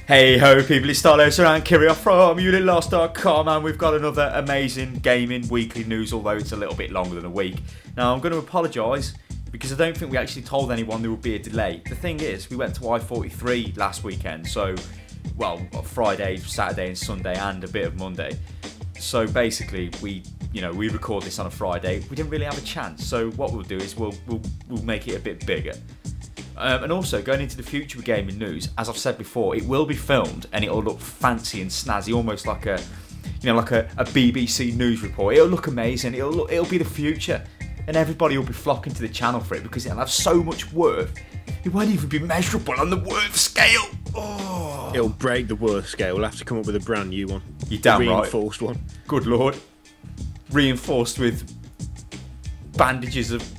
Hey ho people, it's Stylosa and Mechwarrior from unitlost.com, and we've got another amazing gaming weekly news, although it's a little bit longer than a week. Now I'm going to apologise because I don't think we actually told anyone there would be a delay. The thing is, we went to I-43 last weekend, so, well, Friday, Saturday and Sunday and a bit of Monday. So basically we record this on a Friday. We didn't really have a chance, so what we'll do is we'll make it a bit bigger. And also, going into the future with gaming news, as I've said before, it will be filmed and it'll look fancy and snazzy, almost like a BBC news report. It'll look amazing. It'll be the future, and everybody will be flocking to the channel for it because it'll have so much worth. It won't even be measurable on the worth scale. Oh. It'll break the worth scale. We'll have to come up with a brand new one. You're damn right. Reinforced one. Good lord. Reinforced with bandages of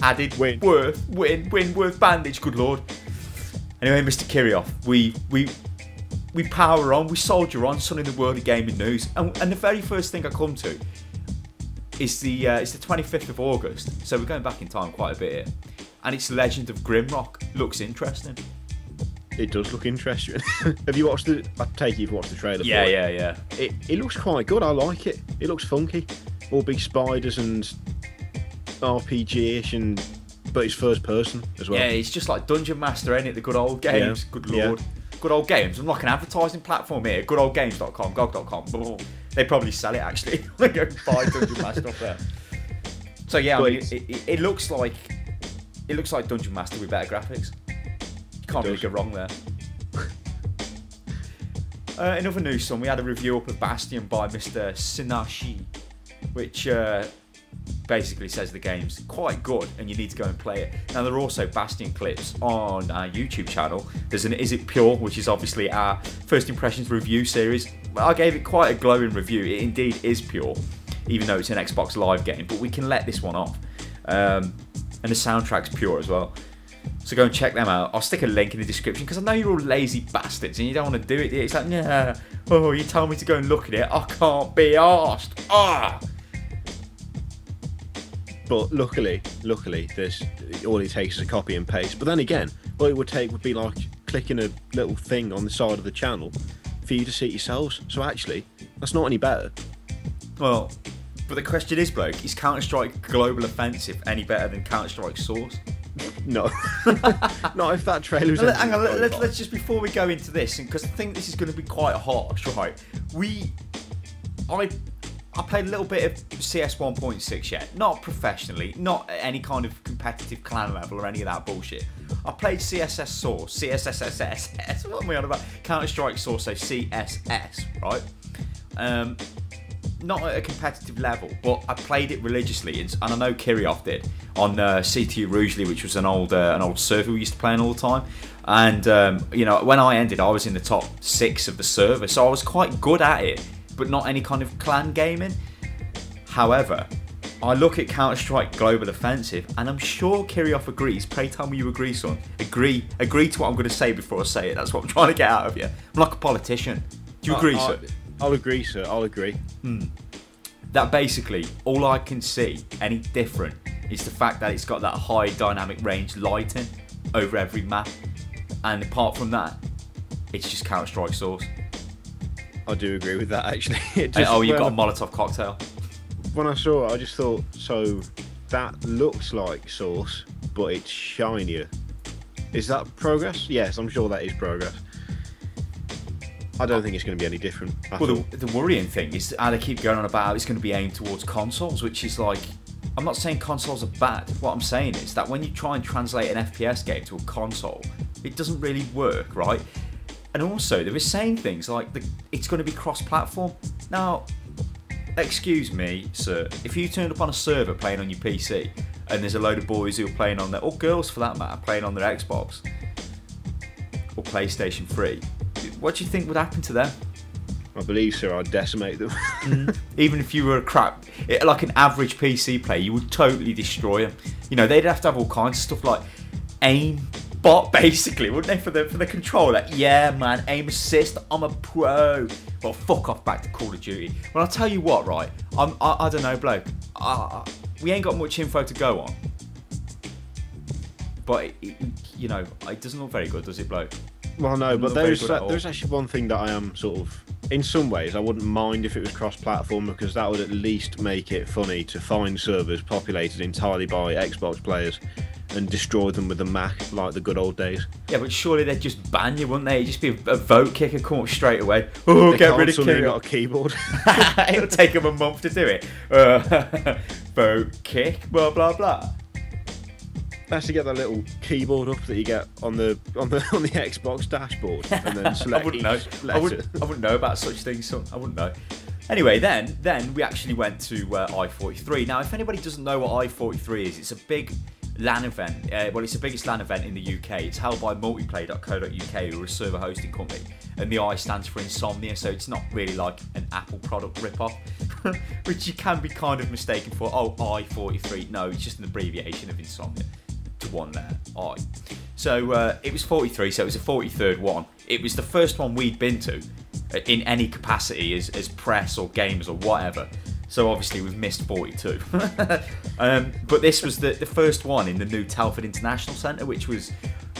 added worth bandage, good lord. Anyway, Mr. Mechwarrior, we power on, we soldier on, sun in the world of gaming news, and the very first thing I come to is the 25th of August, so we're going back in time quite a bit here, and it's Legend of Grimrock. Looks interesting. It does look interesting. Have you watched the? I take you've watched the trailer. Yeah. It looks quite good. I like it. It looks funky. All big spiders and RPG-ish, but it's first person as well. Yeah, it's just like Dungeon Master, ain't it? The good old games. Yeah. Good lord. Yeah. Good old games. I'm like an advertising platform here. Goodoldgames.com, gog.com. They probably sell it actually. I go buy Dungeon Master off there. So yeah, I mean, it looks like Dungeon Master with better graphics. You can't really go wrong there. In other news, we had a review up of Bastion by Mr. Sinashi, which basically says the game's quite good and you need to go and play it. Now there are also Bastion clips on our YouTube channel. There's an Is It Pure, which is obviously our first impressions review series. I gave it quite a glowing review. It indeed is pure, even though it's an Xbox Live game, but we can let this one off. And the soundtrack's pure as well. So go and check them out. I'll stick a link in the description because I know you're all lazy bastards and you don't want to do it. It's like, nah, oh, you told me to go and look at it. I can't be arsed. Ah! But luckily, there's all it takes is a copy and paste. But then again, what it would take would be like clicking a little thing on the side of the channel for you to see it yourselves. So actually, that's not any better. Well, but the question is, bloke, is Counter-Strike Global Offensive any better than Counter-Strike Source? No. Not if that trailer was... Hang on, let's just, before we go into this, because I think this is going to be quite harsh, right? I played a little bit of CS 1.6 yet, not professionally, not at any kind of competitive clan level or any of that bullshit. I played CSS Source, CSSSS, what am I on about? Counter-Strike Source, so CSS, right? Not at a competitive level, but I played it religiously, and I know Mechwarrior did, on CTU Rougeley, which was an old server we used to play on all the time. And, when I ended, I was in the top 6 of the server, so I was quite good at it, but not any kind of clan gaming. However, I look at Counter-Strike Global Offensive, and I'm sure Mechwarrior agrees. Pray tell me you agree, son. Agree to what I'm going to say before I say it. That's what I'm trying to get out of you. I'm like a politician. Do you agree, sir? I'll agree, sir. I'll agree. That basically, all I can see any different is the fact that it's got that high dynamic range lighting over every map. And apart from that, it's just Counter-Strike Source. I do agree with that, actually. You've got a Molotov cocktail. When I saw it, I just thought, so that looks like Source, but it's shinier. Is that progress? Yes, I'm sure that is progress. I don't think it's going to be any different. Well, the worrying thing is how they keep going on about it's going to be aimed towards consoles, which is like, I'm not saying consoles are bad. What I'm saying is that when you try and translate an FPS game to a console, it doesn't really work, right? And also, they were saying things like it's going to be cross-platform. Now, excuse me, sir, if you turned up on a server playing on your PC and there's a load of boys who are playing on their, or girls for that matter, playing on their Xbox or PlayStation 3, what do you think would happen to them? I believe, sir, I'd decimate them. Even if you were like an average PC player, you would totally destroy them. They'd have to have all kinds of stuff like aim bot, basically, wouldn't they, for the controller? Yeah, man, aim assist, I'm a pro. Well, fuck off back to Call of Duty. Well, I'll tell you what, right? I don't know, bloke. We ain't got much info to go on. But, it doesn't look very good, does it, bloke? Well, no, but Not very there's good at all. there's actually one thing that I am sort of, in some ways, I wouldn't mind if it was cross-platform, because that would at least make it funny to find servers populated entirely by Xbox players and destroy them with a Mac like the good old days. Yeah, but surely they'd just ban you, wouldn't they? It'd just be a vote kicker come up straight away. Oh, They get rid of suddenly Kirill. got a keyboard. It'll take them a month to do it. Vote kick, blah blah blah. That's to get that little keyboard up that you get on the Xbox dashboard, and then select I wouldn't know. each I letter. wouldn't know about such things, son. I wouldn't know. Anyway, then we actually went to I-43. Now, if anybody doesn't know what I-43 is, it's a big LAN event. Well, it's the biggest LAN event in the UK. It's held by multiplay.co.uk, who are a server hosting company, and the I stands for Insomnia, so it's not really like an Apple product rip-off, which you can be kind of mistaken for. Oh, I-43. No, it's just an abbreviation of Insomnia to one letter, I. So it was 43, so it was the 43rd one. It was the first one we'd been to in any capacity as press or gamers or whatever. So obviously we've missed 42. But this was the first one in the new Telford International Centre, which was,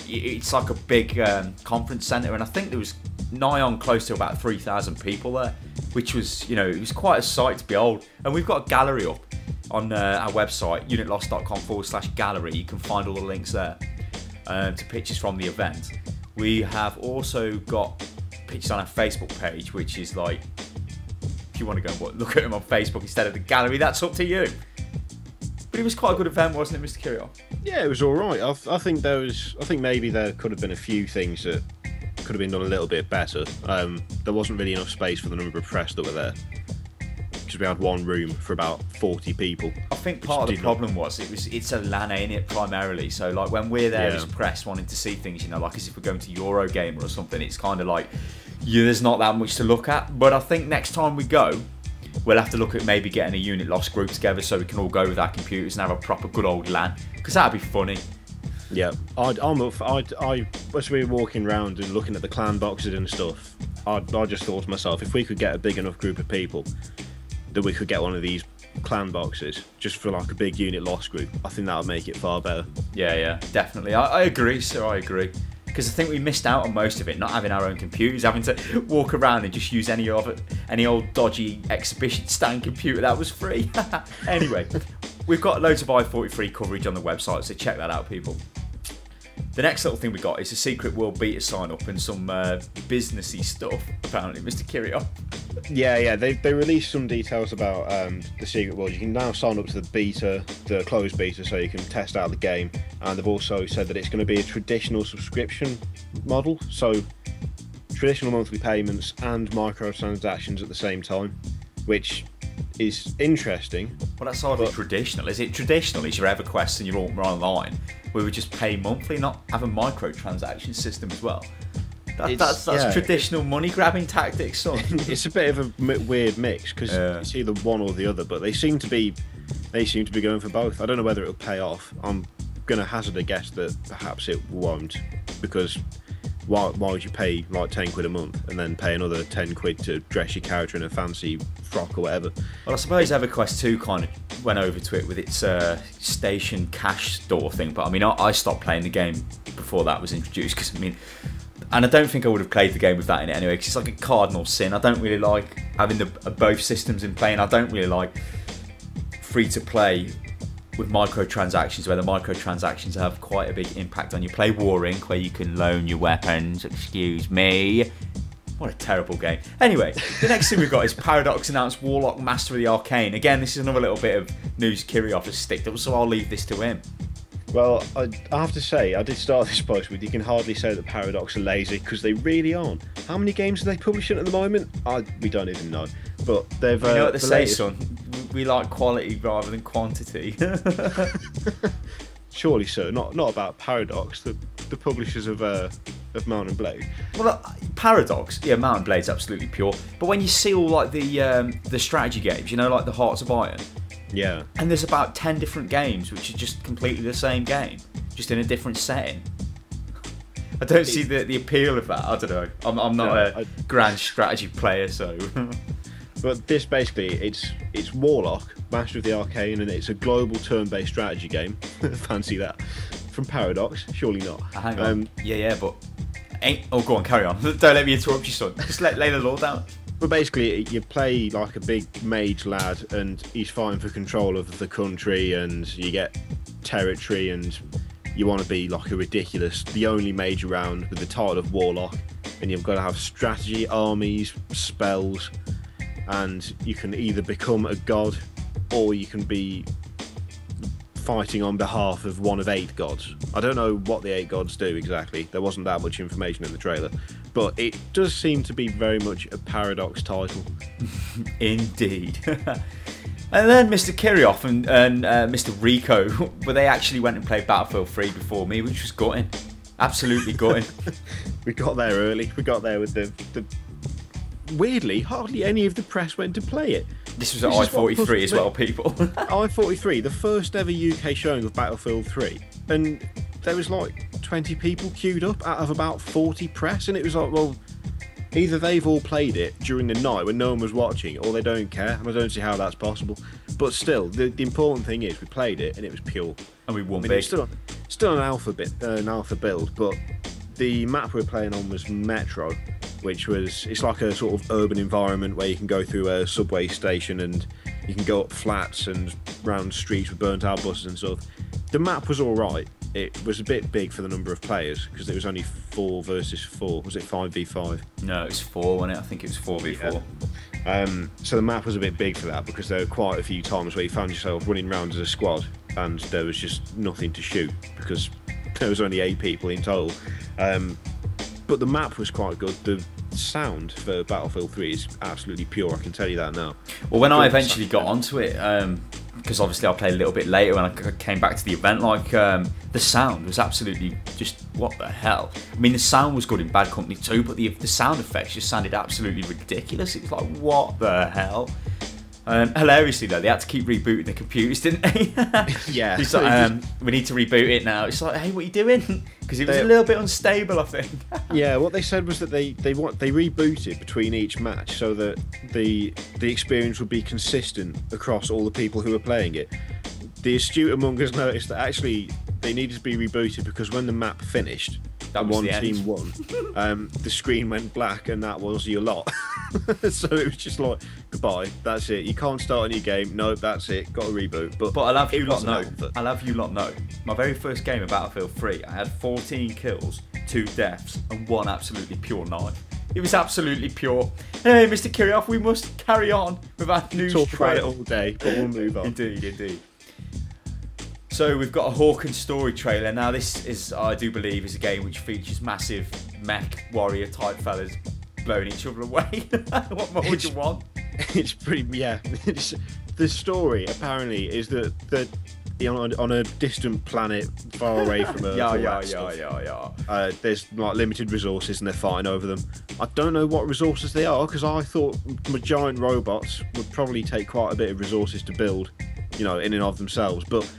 it's like a big conference centre, and I think there was nigh on close to about 3,000 people there, which was, you know, it was quite a sight to behold. And we've got a gallery up on our website, unitlost.com/gallery. You can find all the links there to pictures from the event. We have also got pictures on our Facebook page, which is like, if you want to go and look at them on Facebook instead of the gallery, that's up to you. But it was quite a good event, wasn't it, Mr. Kirill? Yeah, it was all right. I think maybe there could have been a few things that could have been done a little bit better. There wasn't really enough space for the number of press that were there, because we had one room for about 40 people. I think part of the problem was it's a LAN, ain't it, primarily. So like when we're there as press wanting to see things, you know, like as if we're going to Eurogamer or something, it's kind of like, yeah, there's not that much to look at. But I think next time we go, we'll have to look at maybe getting a Unit Lost group together so we can all go with our computers and have a proper good old LAN, because that'd be funny. Yeah, as we were walking around and looking at the clan boxes and stuff, I just thought to myself, if we could get a big enough group of people that we could get one of these clan boxes just for like a big Unit Lost group, I think that would make it far better. Yeah, definitely. I agree, sir, I agree. Because I think we missed out on most of it, not having our own computers, having to walk around and just use any old dodgy exhibition stand computer that was free. Anyway, we've got loads of I-43 coverage on the website, so check that out, people. The next little thing we got is a secret world beta sign up and some businessy stuff, apparently, Mr. Kirill. Yeah, they released some details about the secret world. You can now sign up to the beta, the closed beta, so you can test out the game. And they've also said that it's going to be a traditional subscription model, so traditional monthly payments and microtransactions at the same time, which is interesting. Well, that's hardly traditional. Is it traditional? Is your EverQuest and your Ultima Online, where we just pay monthly, not have a microtransaction system as well? That's traditional money grabbing tactics, son. It's a bit of a weird mix, because it's either one or the other, but they seem to be going for both. I don't know whether it'll pay off. I'm gonna hazard a guess that perhaps it won't, because why would you pay like 10 quid a month and then pay another 10 quid to dress your character in a fancy frock or whatever? Well, I suppose EverQuest 2 kind of went over to it with its station cash store thing, but I mean, I stopped playing the game before that was introduced, because I mean, and I don't think I would have played the game with that in it anyway, because it's like a cardinal sin. I don't really like having both systems in play, and I don't really like free-to-play with microtransactions, where the microtransactions have quite a big impact on you. Play War Inc, where you can loan your weapons, excuse me. What a terrible game. Anyway, the next thing we've got is Paradox announced Warlock Master of the Arcane. Again, this is another little bit of news Kirill has sticked up, so I'll leave this to him. Well, I have to say, I did start this post with, you can hardly say that Paradox are lazy, because they really aren't. How many games are they publishing at the moment? We don't even know. But they've... You know what they say, son? We like quality rather than quantity. Surely so. Not about Paradox, the publishers of Mount & Blade. Well, Paradox, yeah, Mount & Blade's absolutely pure. But when you see all like the strategy games, you know, like the Hearts of Iron. Yeah. And there's about 10 different games which are just completely the same game, just in a different setting. I don't see the appeal of that. I don't know. I'm not a grand strategy player, so... But this basically, it's Warlock, Master of the Arcane, and it's a global turn-based strategy game. Fancy that. From Paradox? Surely not. Hang on. Yeah, but Oh, go on, carry on. Don't let me interrupt you, son. Just lay the law down. But basically, you play like a big mage lad, and he's fighting for control of the country, and you get territory, and you want to be like the only mage around with the title of Warlock, and you've got to have strategy, armies, spells, and you can either become a god, or you can be fighting on behalf of one of 8 gods. I don't know what the 8 gods do exactly. There wasn't that much information in the trailer, but it does seem to be very much a Paradox title. Indeed. And then Mr. Kirioff and Mr. Rico, where they actually went and played Battlefield 3 before me, which was gutting. Absolutely gutting. We got there early. We got there with the... Weirdly, hardly any of the press went to play it. This was at I-43 as well, people. I-43, the first ever UK showing of Battlefield 3. And there was like 20 people queued up out of about 40 press, and it was like, well, either they've all played it during the night when no one was watching, or they don't care, and I don't see how that's possible. But still, the important thing is we played it, and it was pure. And we won big. It's still an alpha build, but the map we were playing on was Metro, which was, it's like a sort of urban environment where you can go through a subway station and you can go up flats and round streets with burnt out buses and stuff. The map was alright. It was a bit big for the number of players because it was only 4 versus 4. Was it 5v5? No, it was 4, wasn't it? I think it was 4v4. Yeah. So the map was a bit big for that because there were quite a few times where you found yourself running around as a squad and there was just nothing to shoot because there was only 8 people in total. But the map was quite good. The sound for Battlefield 3 is absolutely pure, I can tell you that now. Well, when I eventually got onto it, because obviously I played a little bit later when I came back to the event, like, the sound was absolutely just, what the hell? I mean, the sound was good in Bad Company too, but the sound effects just sounded absolutely ridiculous. It was like, what the hell? Hilariously though, they had to keep rebooting the computers, didn't they? Yeah. It's like, we need to reboot it now. It's like, hey, what are you doing? Because it was a little bit unstable, I think. Yeah, what they said was that they rebooted between each match so that the experience would be consistent across all the people who were playing it. The astute among us noticed that actually they needed to be rebooted because when the map finished, that was one team won. The screen went black, and that was your lot. So it was just like, goodbye. That's it. You can't start a new game. No, that's it. Got to reboot. But I'll have you lot know. I'll have you lot know. My very first game of Battlefield 3, I had 14 kills, 2 deaths, and 1 absolutely pure knife. It was absolutely pure. Hey, Mr. Kirioff, we must carry on with our news. Talk about it all day, but we'll move on. Indeed. So we've got a Hawkins story trailer. Now this is, I do believe, is a game which features massive Mechwarrior type fellas blowing each other away. What more would you want? It's pretty, yeah. The story apparently is that on a distant planet far away from Earth. Yeah. There's like limited resources and they're fighting over them. I don't know what resources they are because I thought giant robots would probably take quite a bit of resources to build, in and of themselves, but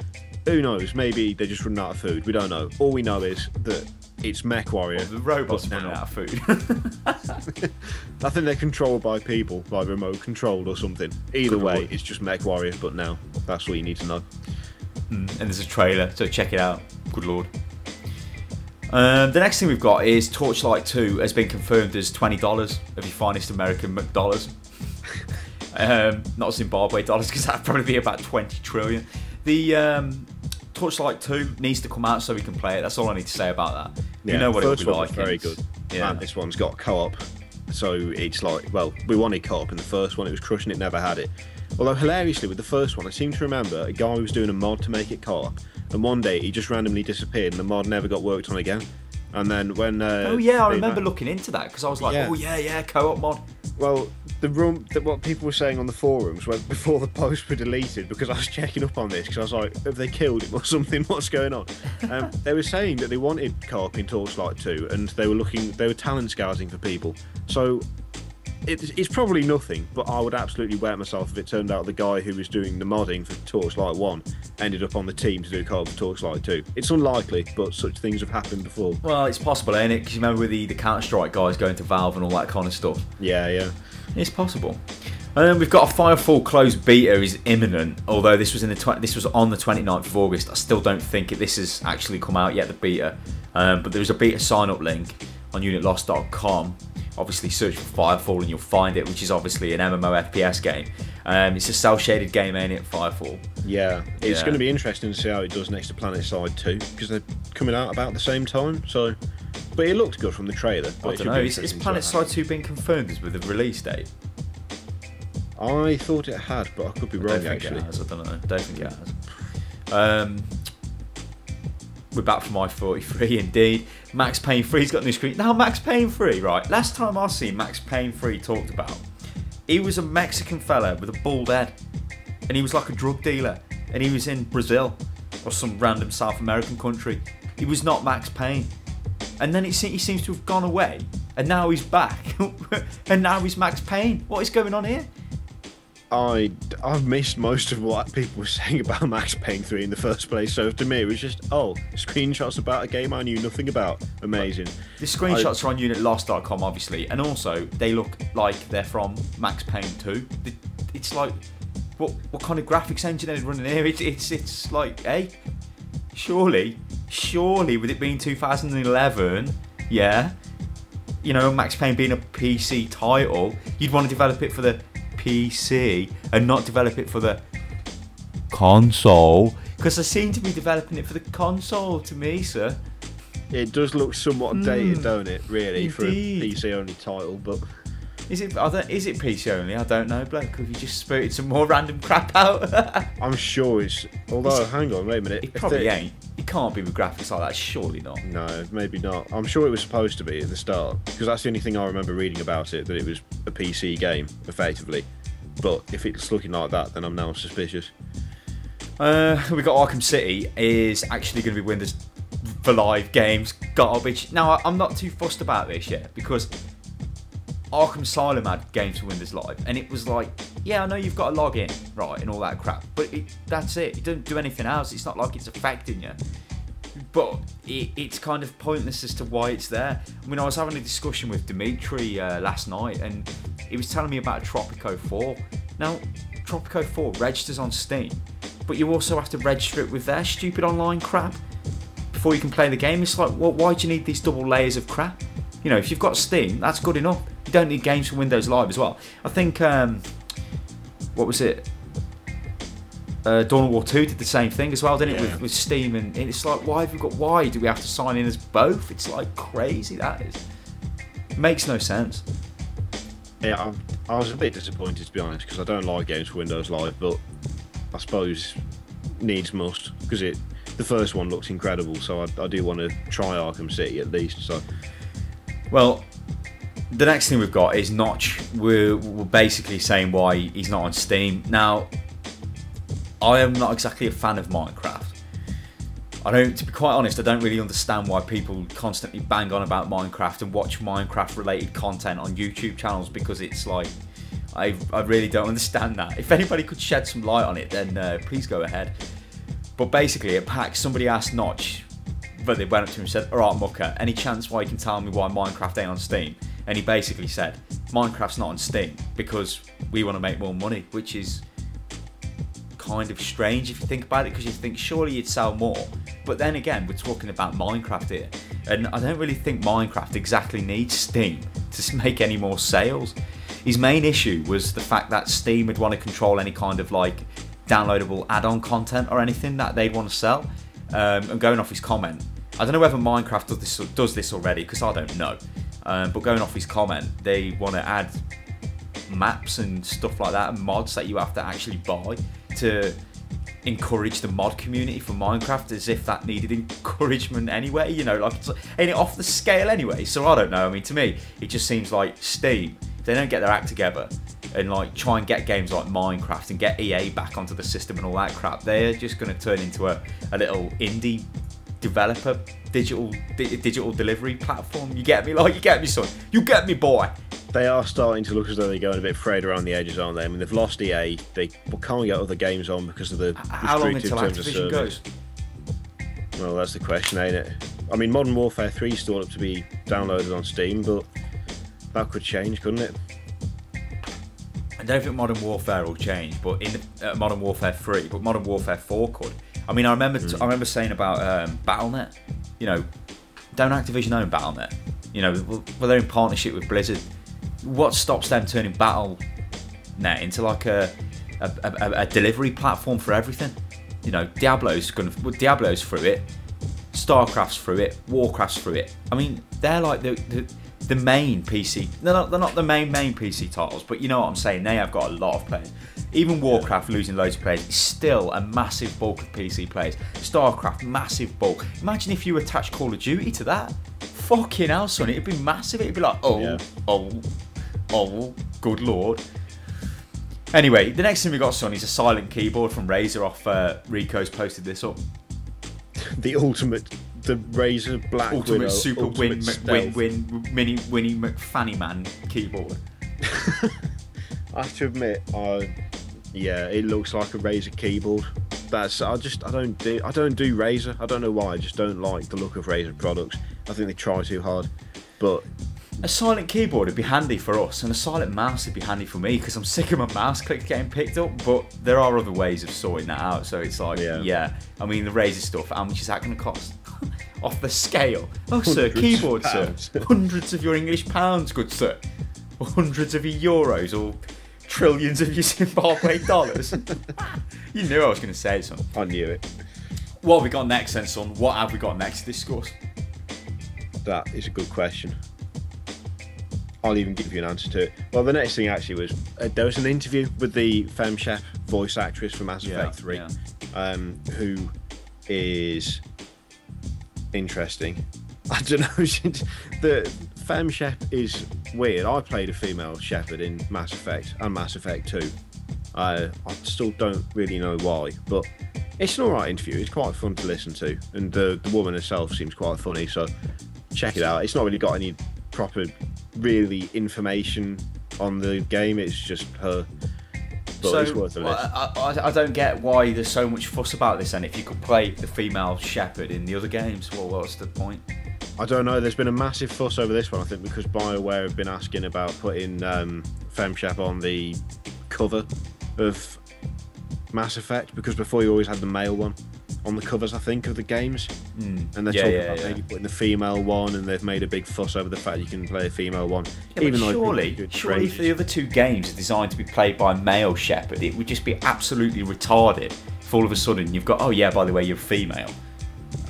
who knows? Maybe they're just running out of food. We don't know. All we know is that it's Mechwarrior. Well, the robots running out of food. I think they're controlled by people, like remote controlled or something. Either way, it's just Mechwarrior. But now, that's all you need to know. And there's a trailer, so check it out. Good lord. The next thing we've got is Torchlight 2 has been confirmed as $20 of your finest American dollars. Not Zimbabwe dollars, because that'd probably be about 20 trillion. The Torchlight 2 needs to come out so we can play it. That's all I need to say about that. Yeah, you know what the it'll first be one like. was very good. Yeah. And this one's got co-op. So it's like, well, we wanted co-op in the first one. It was crushing it, never had it. Although hilariously with the first one, I seem to remember a guy was doing a mod to make it co-op. And one day he just randomly disappeared and the mod never got worked on again. And then when... oh yeah, I remember looking into that because I was like, oh yeah, co-op mod. Well, what people were saying on the forums before the posts were deleted, because I was checking up on this, because I was like, have they killed him or something? What's going on? They were saying that they wanted co-op in Torchlight 2, and they were talent scouting for people. So it's probably nothing, but I would absolutely wet myself if it turned out the guy who was doing the modding for Torchlight 1 ended up on the team to do co-op for Torchlight 2. It's unlikely, but such things have happened before. Well, it's possible, ain't it? Because you remember with the Counter-Strike guys going to Valve and all that kind of stuff. Yeah. It's possible. And then we've got a Firefall closed beta is imminent, although this was on the 29th of August. I still don't think this has actually come out yet, the beta. But there was a beta sign-up link, on unitlost.com. Obviously search for Firefall and you'll find it, which is obviously an MMO FPS game. It's a cel-shaded game, ain't it, Firefall? Yeah, it's going to be interesting to see how it does next to PlanetSide 2, because they're coming out about the same time. So, but it looked good from the trailer. I don't know. Is PlanetSide 2 been confirmed as with a release date? I thought it had, but I could be wrong. Actually, it has. I don't know. Don't think it has. We're back from I-43 indeed. Max Payne 3's got a new screen. Now Max Payne 3, right, last time I seen Max Payne 3 talked about, he was a Mexican fella with a bald head. And he was like a drug dealer. And he was in Brazil or some random South American country. He was not Max Payne. And then he seems to have gone away. And now he's back. And now he's Max Payne. What is going on here? I've missed most of what people were saying about Max Payne 3 in the first place, so to me it was just, oh, screenshots about a game I knew nothing about. Amazing. The screenshots are on unitlost.com, obviously, and also they look like they're from Max Payne 2. It's like, what kind of graphics engine are they running here? It's like, hey, surely with it being 2011, yeah, you know, Max Payne being a PC title, you'd want to develop it for the PC and not develop it for the console, because I seem to be developing it for the console to me, sir. It does look somewhat dated, don't it, really, indeed. for a PC only title, but is it PC only? I don't know, bloke. Have you just spurted some more random crap out? I'm sure it's, although hang on, wait a minute, it probably ain't. It can't be with graphics like that, surely not. No, maybe not. I'm sure it was supposed to be at the start, because that's the only thing I remember reading about it, that it was a PC game, effectively. But if it's looking like that, then I'm now suspicious. We got Arkham City is actually going to be Windows for Live games. Garbage. Now, I'm not too fussed about this yet, because Arkham Asylum had games for Windows Live, and it was like, yeah, I know you've got to log in, right, and all that crap, but that's it. It doesn't do anything else. It's not like it's affecting you. But it's kind of pointless as to why it's there. I mean, I was having a discussion with Dimitri last night, and he was telling me about Tropico 4. Now, Tropico 4 registers on Steam, but you also have to register it with their stupid online crap before you can play the game. It's like, well, why do you need these double layers of crap? You know, if you've got Steam, that's good enough. You don't need games for Windows Live as well. I think, what was it? Dawn of War 2 did the same thing as well, didn't it, with Steam, and it's like, why do we have to sign in as both? It's like crazy, that is. It makes no sense. Yeah, I was a bit disappointed, to be honest, because I don't like games for Windows Live, but I suppose needs must, because the first one looks incredible, so I do want to try Arkham City at least. So, well, the next thing we've got is Notch. We're basically saying why he's not on Steam. Now, I am not exactly a fan of Minecraft. To be quite honest, I don't really understand why people constantly bang on about Minecraft and watch Minecraft related content on YouTube channels, because it's like, I really don't understand that. If anybody could shed some light on it, then please go ahead. But basically at PAX, somebody asked Notch, but they went up to him and said, alright Mucker, any chance why you can tell me why Minecraft ain't on Steam? And he basically said, Minecraft's not on Steam because we want to make more money, which is kind of strange if you think about it, because you think surely you'd sell more. But then again, we're talking about Minecraft here, and I don't really think Minecraft exactly needs Steam to make any more sales. His main issue was the fact that Steam would want to control any kind of like downloadable add-on content or anything that they'd want to sell. And going off his comment, I don't know whether Minecraft does this already, because I don't know. But going off his comment, they want to add maps and stuff like that, and mods that you have to actually buy to encourage the mod community for Minecraft, as if that needed encouragement anyway, you know, like, ain't it off the scale anyway? So I don't know. I mean, to me, it just seems like Steam, if they don't get their act together and like try and get games like Minecraft and get EA back onto the system and all that crap, they're just going to turn into a little indie developer digital delivery platform. You get me? Like, you get me, son? You get me, boy? They are starting to look as though they're going a bit frayed around the edges, aren't they? I mean, they've lost EA. They can't get other games on because of the how long until terms of Activision service. goes? Well, that's the question, ain't it? I mean, Modern Warfare 3 is still up to be downloaded on Steam, but that could change, couldn't it? I don't think Modern Warfare will change, but in Modern Warfare 3, but Modern Warfare 4 could. I mean, I remember saying about Battle.net. You know, don't Activision own Battle.net? You know, well, they're in partnership with Blizzard. What stops them turning Battle.net into like a delivery platform for everything? You know, Diablo's through it, StarCraft's through it, Warcraft's through it. I mean, they're like the main PC. They're not the main PC titles, but you know what I'm saying. They have got a lot of players. Even Warcraft losing loads of players is still a massive bulk of PC players. StarCraft, massive bulk. Imagine if you attach Call of Duty to that. Fucking hell, son, it'd be massive. It'd be like, oh, good lord. Anyway, the next thing we got, son, is a silent keyboard from Razer off Rico's posted this up. The Razer Black Ultimate Widow, Super Ultimate Winnie McFanny Man keyboard. I have to admit, yeah, it looks like a Razer keyboard. I don't do Razer. I don't know why. I just don't like the look of Razer products. I think they try too hard. But a silent keyboard would be handy for us, and a silent mouse would be handy for me because I'm sick of my mouse clicks getting picked up. But there are other ways of sorting that out. So it's like, yeah. I mean, the Razer stuff. How much is that going to cost? Off the scale. Oh, sir, keyboard, sir. Hundreds of your English pounds, good sir. Or hundreds of your euros, or trillions of your Zimbabwe dollars. You knew I was going to say something. I knew it. What have we got next then, son? What have we got next to discuss? That is a good question. I'll even give you an answer to it. Well, the next thing actually was there was an interview with the Femme Chef voice actress from Mass Effect 3, who is interesting. I don't know. The Femme Chef is weird. I played a female Shepard in Mass Effect and Mass Effect 2. I still don't really know why, but it's an alright interview. It's quite fun to listen to, and the woman herself seems quite funny, so check it out. It's not really got any proper really information on the game, it's just her, but so, it's worth a listen. I don't get why there's so much fuss about this, and if you could play the female Shepard in the other games, well, what's the point? I don't know, there's been a massive fuss over this one, I think, because BioWare have been asking about putting Femme Shep on the cover of Mass Effect, because before you always had the male one on the covers, I think, of the games, and they're talking about maybe putting the female one, and they've made a big fuss over the fact you can play a female one. Even surely if the other two games are designed to be played by a male Shepard, it would just be absolutely retarded if all of a sudden you've got, oh yeah, by the way, you're female.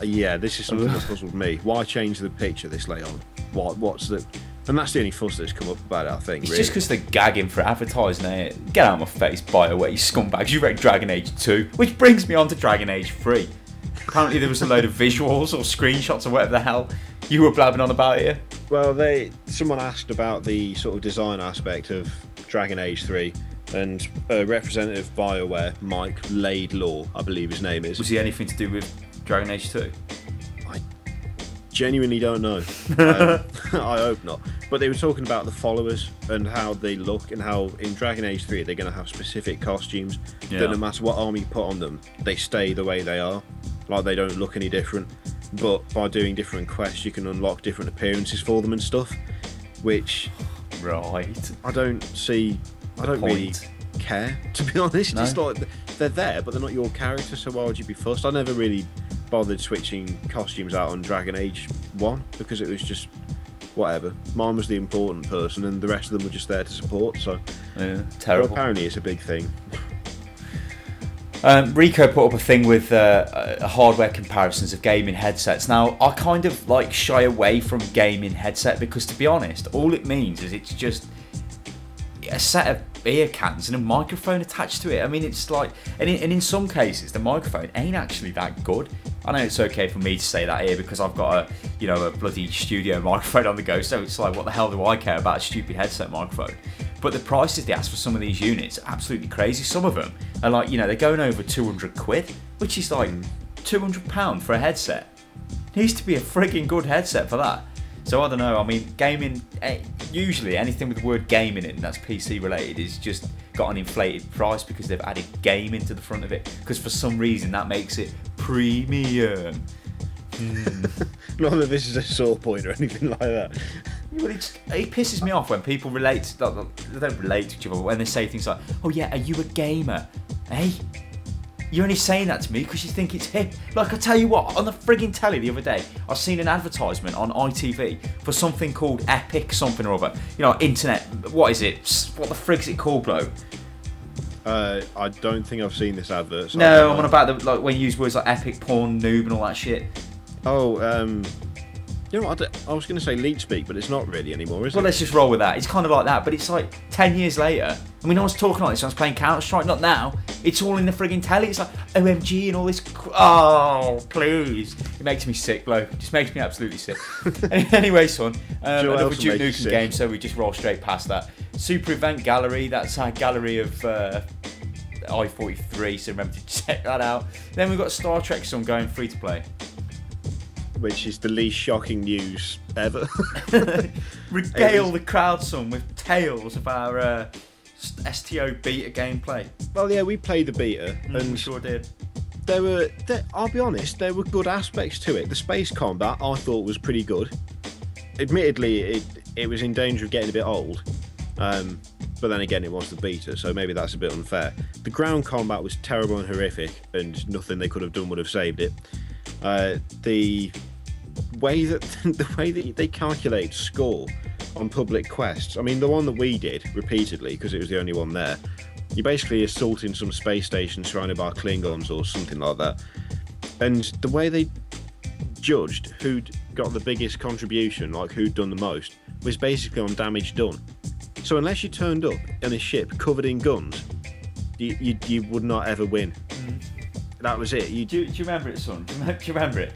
Yeah, this is something that puzzled me. Why change the picture this late on? What's the... And that's the only fuss that's come up about it, I think. It's just because they're gagging for advertising it. Get out of my face, BioWare, you scumbags. You read Dragon Age 2, which brings me on to Dragon Age 3. Apparently there was a load of visuals or screenshots or whatever the hell you were blabbing on about here. Well, someone asked about the sort of design aspect of Dragon Age 3, and a representative of BioWare, Mike Laidlaw, I believe his name is. Was he anything to do with Dragon Age 2? Genuinely don't know. I hope not. But they were talking about the followers and how they look, and how in Dragon Age 3 they're going to have specific costumes that no matter what armor you put on them, they stay the way they are. Like, they don't look any different. But by doing different quests, you can unlock different appearances for them and stuff. Which, right, I don't really care, to be honest. No? It's like they're there, but they're not your character, so why would you be fussed? I never really bothered switching costumes out on Dragon Age 1 because it was just whatever. Mine was the important person and the rest of them were just there to support, so yeah, terrible. But apparently it's a big thing. Rico put up a thing with hardware comparisons of gaming headsets. Now, I kind of like shy away from gaming headset because, to be honest, all it means is it's just a set of ear cans and a microphone attached to it. I mean, it's like, and in some cases the microphone ain't actually that good. I know it's okay for me to say that here because I've got a bloody studio microphone on the go, so it's like, what the hell do I care about a stupid headset microphone? But the prices they ask for some of these units are absolutely crazy. Some of them are like, they're going over 200 quid, which is like £200 for a headset. Needs to be a frigging good headset for that. So I don't know, I mean, gaming, usually anything with the word gaming in that's PC related is just got an inflated price because they've added game into the front of it, because for some reason that makes it premium. Not that this is a sore point or anything like that. Well, it pisses me off when people relate, they don't relate to each other, but when they say things like, oh yeah, are you a gamer? Hey? You're only saying that to me because you think it's hip. Like, I tell you what, on the frigging telly the other day, I seen an advertisement on ITV for something called Epic something or other. You know, internet, what is it? What the frig's it called, bloke? I don't think I've seen this advert. So no, I'm on about the, like, when you use words like epic, porn, noob and all that shit. Oh, you know what, I was going to say leet speak, but it's not really anymore, is it? Well, let's just roll with that. It's kind of like that, but it's like 10 years later. I mean, I was talking like this when I was playing Counter-Strike, not now. It's all in the frigging telly. It's like OMG and all this. Oh, please. It makes me sick, bloke. It just makes me absolutely sick. Anyway, son, another Duke Nukem game, so we just roll straight past that. Super Event Gallery, that's our gallery of I-43, so remember to check that out. Then we've got Star Trek Son going free to play. Which is the least shocking news ever. Regale the crowd, son, with tales of our STO beta gameplay. Well, yeah, we played the beta, and we sure did. I'll be honest, there were good aspects to it. The space combat I thought was pretty good. Admittedly, it was in danger of getting a bit old, but then again, it was the beta, so maybe that's a bit unfair. The ground combat was terrible and horrific, and nothing they could have done would have saved it. The way that they calculate score on public quests, I mean, the one that we did repeatedly because it was the only one there, you're basically assaulting some space station surrounded by Klingons or something like that, and the way they judged who'd got the biggest contribution, like who'd done the most, was basically on damage done. So unless you turned up in a ship covered in guns, you would not ever win. That was it. Do you remember it, son? Do you remember it?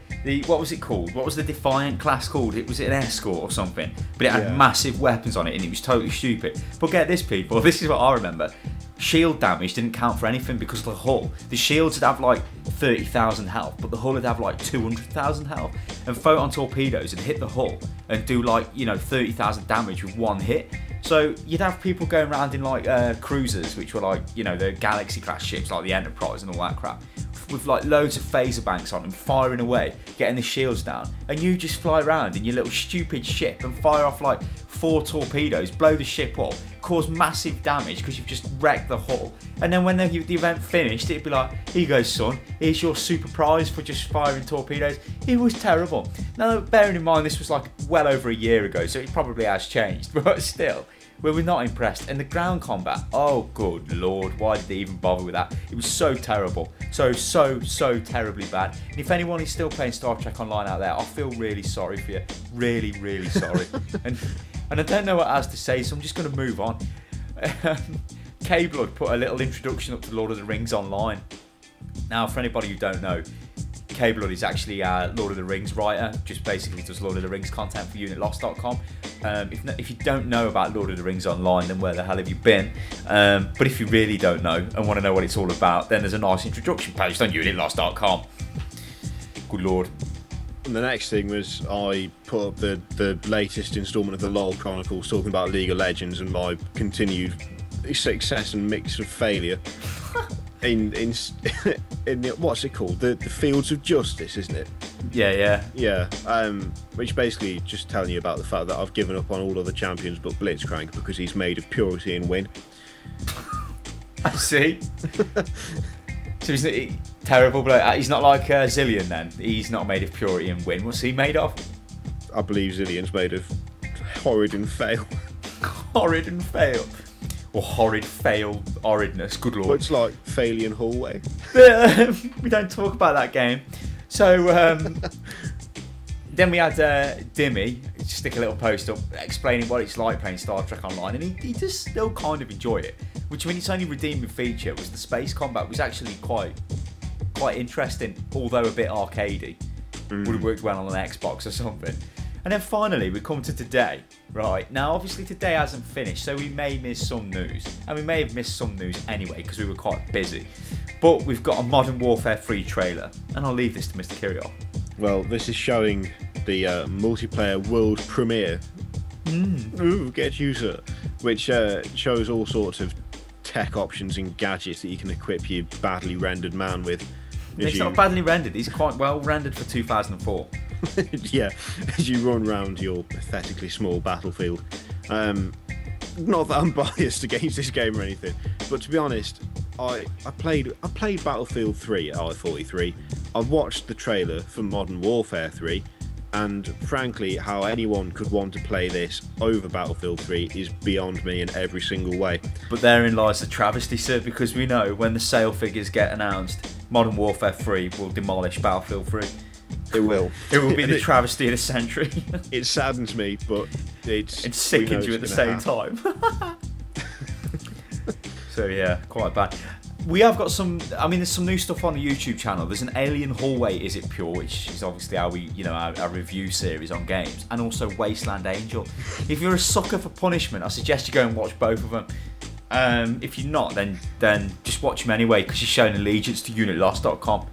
What was it called? What was the Defiant class called? Was it an escort or something? But it had massive weapons on it and it was totally stupid. But get this, people, this is what I remember. Shield damage didn't count for anything because of the hull. The shields would have like 30,000 health, but the hull would have like 200,000 health. And photon torpedoes would hit the hull and do like, 30,000 damage with one hit. So you'd have people going around in like cruisers, which were like, the Galaxy class ships like the Enterprise and all that crap, with like loads of phaser banks on them, firing away, getting the shields down, and you just fly around in your little stupid ship and fire off like 4 torpedoes, blow the ship up, cause massive damage because you've just wrecked the hull, and then when the event finished, it'd be like, here you go, son, here's your super prize for just firing torpedoes. It was terrible. Now, bearing in mind this was like well over a year ago, so it probably has changed, but still, we were not impressed. And the ground combat, oh good lord, why did they even bother with that? It was so terrible, so terribly bad. And if anyone is still playing Star Trek Online out there, I feel really sorry for you, really sorry. and I don't know what else to say, so I'm just going to move on. K-Blood put a little introduction up to Lord of the Rings Online. Now, for anybody who don't know, K-Blood is actually a Lord of the Rings writer, just basically does Lord of the Rings content for UnitLost.com. If you don't know about Lord of the Rings Online, then where the hell have you been? But if you really don't know and want to know what it's all about, then there's a nice introduction page on UnitLost.com. Good lord. And the next thing was I put up the latest instalment of the LOL Chronicles talking about League of Legends and my continued success and mix of failure. In the, what's it called? The Fields of Justice, isn't it? Yeah. Which basically just telling you about the fact that I've given up on all other champions but Blitzcrank because he's made of purity and win. I see. So he's terrible, but he's not like Zillion then. He's not made of purity and win. What's he made of? I believe Zillion's made of horrid and fail. Horrid and fail. Or horrid fail horridness, good lord. Well, it's like Phalian Hallway. We don't talk about that game. So then we had Dimmy stick a little post up explaining what it's like playing Star Trek Online, and he does still kind of enjoy it. Which, I mean, its only redeeming feature was the space combat was actually quite interesting, although a bit arcadey. Would have worked well on an Xbox or something. And then finally, we come to today. Right, now obviously today hasn't finished, so we may miss some news. And we may have missed some news anyway, because we were quite busy. But we've got a Modern Warfare 3 trailer, and I'll leave this to Mr. Kirill. Well, this is showing the multiplayer world premiere. Ooh, get you, sir. Which shows all sorts of tech options and gadgets that you can equip your badly rendered man with. It's not badly rendered, he's quite well rendered for 2004. Yeah, as you run around your pathetically small battlefield. Not that I'm biased against this game or anything, but to be honest, I played Battlefield 3 at I-43. I watched the trailer for Modern Warfare 3, and frankly, how anyone could want to play this over Battlefield 3 is beyond me in every single way. But therein lies the travesty, sir, because we know when the sale figures get announced, Modern Warfare 3 will demolish Battlefield 3. It will. It will be the travesty of the century. It saddens me, but it sickens you at the same time. So yeah, quite bad. We have got some. I mean, there's some new stuff on the YouTube channel. There's an Alien Hallway, Is It Pure, which is obviously our review series on games, and also Wasteland Angel. If you're a sucker for punishment, I suggest you go and watch both of them. If you're not, then just watch them anyway, because you're showing allegiance to UnitLost.com.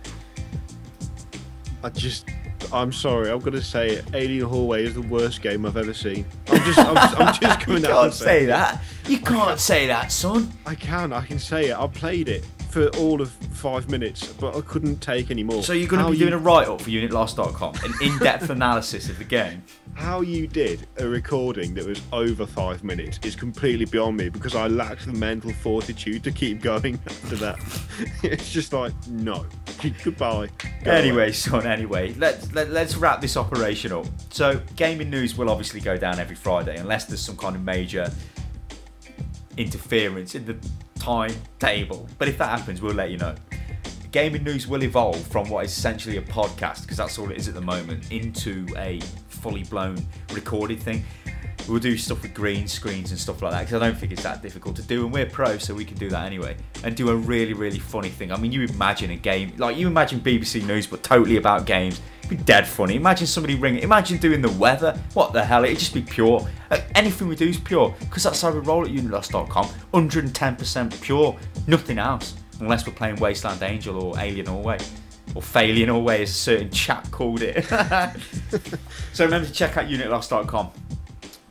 I'm sorry, I'm gonna say it. Alien Hallway is the worst game I've ever seen. I'm just coming You out. can't say that. You can't say that, son. I can say it. I played it for all of 5 minutes, but I couldn't take any more. So you're going to be doing a write-up for UnitLost.com, an in-depth analysis of the game. How you did a recording that was over 5 minutes is completely beyond me, because I lacked the mental fortitude to keep going after that. It's just like, no. Goodbye. Go Anyway, son, let's wrap this operation up. So, gaming news will obviously go down every Friday, unless there's some kind of major interference in the timetable. But if that happens, we'll let you know. Gaming news will evolve from what is essentially a podcast, because that's all it is at the moment, into a fully blown recorded thing. We'll do stuff with green screens and stuff like that, because I don't think it's that difficult to do, and we're pros, so we can do that anyway. And do a really, really funny thing. I mean, you imagine a game, like you imagine BBC News, but totally about games. It'd be dead funny. Imagine somebody ringing, imagine doing the weather. What the hell? It'd just be pure. Anything we do is pure, because that's how we roll at Unilost.com. 110% pure, nothing else. Unless we're playing Wasteland Angel or Alien Hallway. Or Failien Hallway, as a certain chap called it. So remember to check out Unitlost.com.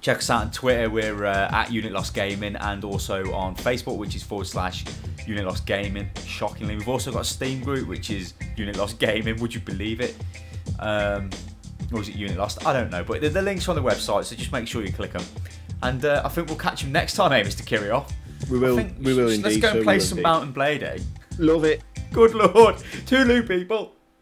Check us out on Twitter, we're at Unitlost Gaming, and also on Facebook, which is /Unitlost Gaming. Shockingly, we've also got a Steam group, which is Unitlost Gaming. Would you believe it? Or is it Unitlost? I don't know, but the links are on the website, so just make sure you click them. And I think we'll catch him next time, Mr. Kirioff. We will indeed. Let's go and play some Mountain Blade, eh? Love it. Good lord. Toodaloo, people.